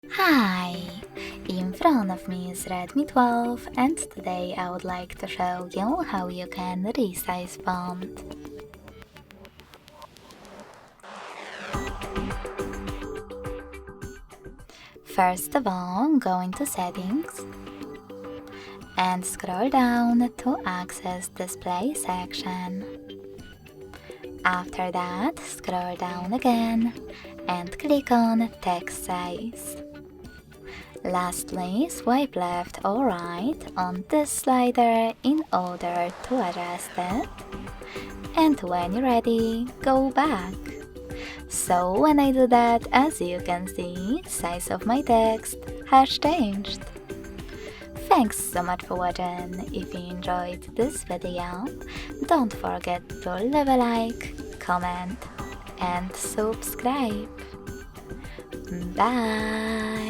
Hi! In front of me is Redmi 12 and today I would like to show you how you can resize font. First of all, go into settings and scroll down to access display section. After that, scroll down again and click on text size. Lastly, swipe left or right on this slider in order to adjust it. And when you're ready, go back. So when I do that, as you can see, size of my text has changed. Thanks so much for watching. If you enjoyed this video, don't forget to leave a like, comment and subscribe. Bye!